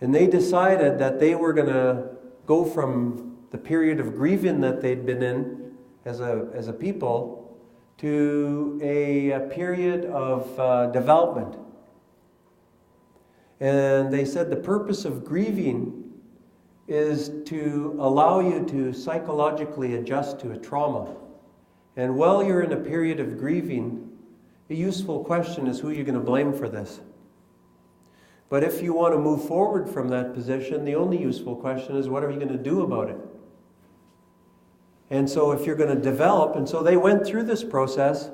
And they decided that they were going to go from the period of grieving that they'd been in as a people to a period of development. And they said the purpose of grieving is to allow you to psychologically adjust to a trauma. And while you're in a period of grieving, a useful question is who you're going to blame for this. But if you want to move forward from that position, the only useful question is what are you going to do about it? And so if you're going to develop, and so they went through this process,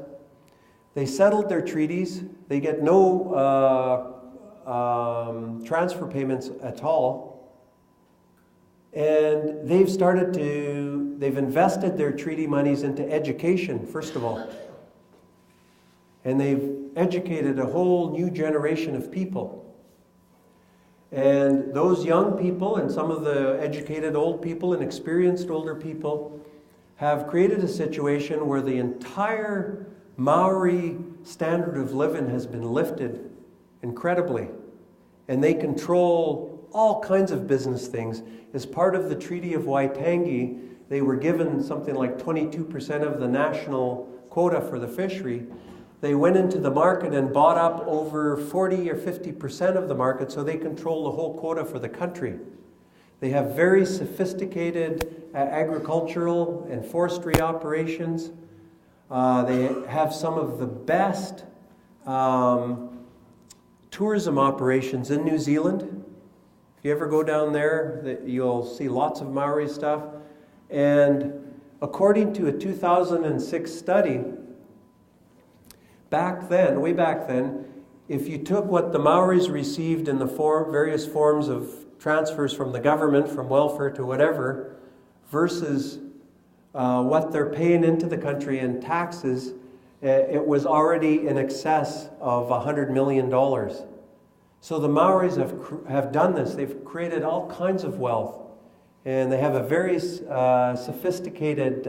they settled their treaties, they get no transfer payments at all, and they've invested their treaty monies into education, first of all. And they've educated a whole new generation of people. And those young people and some of the educated old people and experienced older people have created a situation where the entire Maori standard of living has been lifted incredibly. And they control all kinds of business things. As part of the Treaty of Waitangi, they were given something like 22% of the national quota for the fishery. They went into the market and bought up over 40 or 50% of the market, so they control the whole quota for the country. They have very sophisticated agricultural and forestry operations. They have some of the best tourism operations in New Zealand. If you ever go down there, you'll see lots of Maori stuff. And according to a 2006 study, way back then, if you took what the Maoris received in the various forms of transfers from the government, from welfare to whatever, versus what they're paying into the country in taxes, it was already in excess of $100 million. So the Maoris have done this. They've created all kinds of wealth. And they have a very sophisticated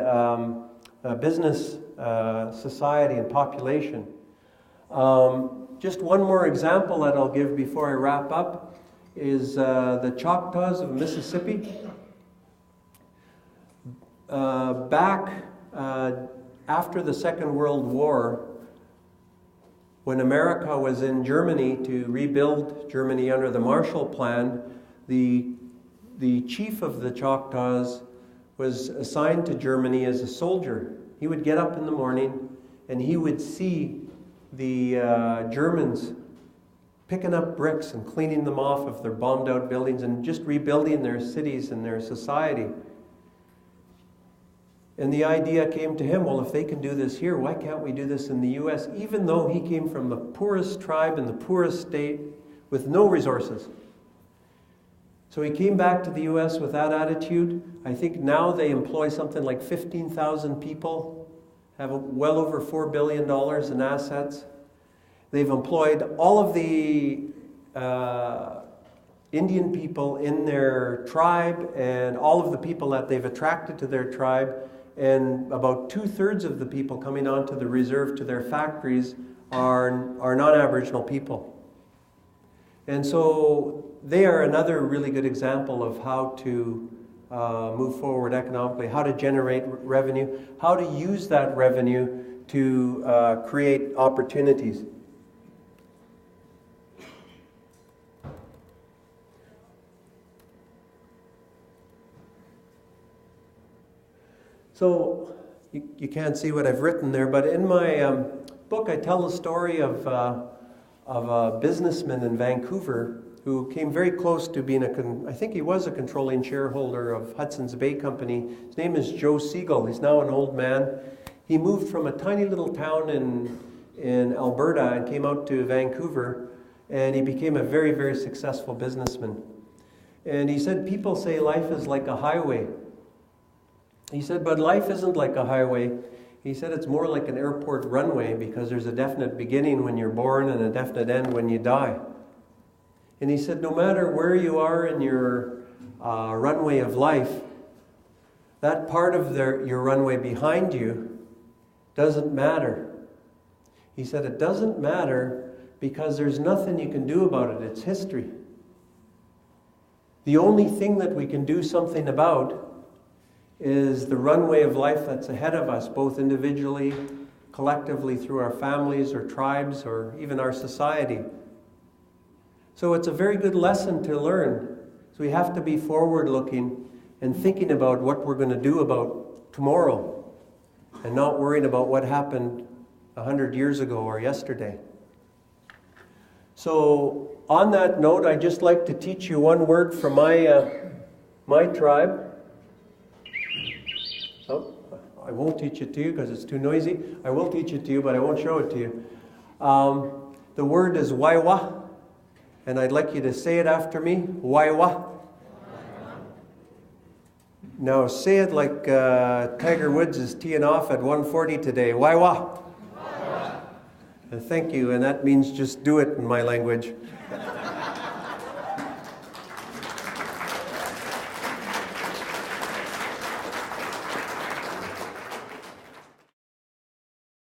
business society and population. Just one more example that I'll give before I wrap up is the Choctaws of Mississippi. Back after the Second World War, when America was in Germany to rebuild Germany under the Marshall Plan, the chief of the Choctaws was assigned to Germany as a soldier. He would get up in the morning and he would see the Germans picking up bricks and cleaning them off of their bombed out buildings and just rebuilding their cities and their society. And the idea came to him, well, if they can do this here, why can't we do this in the U.S.? Even though he came from the poorest tribe in the poorest state with no resources. So he came back to the U.S. with that attitude. I think now they employ something like 15,000 people, have well over $4 billion in assets. They've employed all of the Indian people in their tribe and all of the people that they've attracted to their tribe, and about 2/3 of the people coming onto the reserve to their factories are non-Aboriginal people. And so they are another really good example of how to move forward economically, how to generate revenue, how to use that revenue to create opportunities. So you can't see what I've written there, but in my book I tell the story of a businessman in Vancouver who came very close to being I think he was a controlling shareholder of Hudson's Bay Company. His name is Joe Siegel. He's now an old man. He moved from a tiny little town in Alberta and came out to Vancouver, and he became a very, very successful businessman. And he said, people say life is like a highway. He said, but life isn't like a highway. He said it's more like an airport runway because there's a definite beginning when you're born and a definite end when you die. And he said, no matter where you are in your runway of life, that part of your runway behind you doesn't matter. He said it doesn't matter because there's nothing you can do about it. It's history. The only thing that we can do something about is the runway of life that's ahead of us, both individually, collectively through our families or tribes or even our society. So it's a very good lesson to learn. So we have to be forward-looking and thinking about what we're going to do about tomorrow and not worrying about what happened 100 years ago or yesterday. So on that note, I'd just like to teach you one word from my tribe. Oh, I won't teach it to you because it's too noisy. I will teach it to you, but I won't show it to you. The word is waiwa, and I'd like you to say it after me. Waiwa. Now say it like Tiger Woods is teeing off at 1:40 today. Waiwa. Thank you, and that means just do it in my language.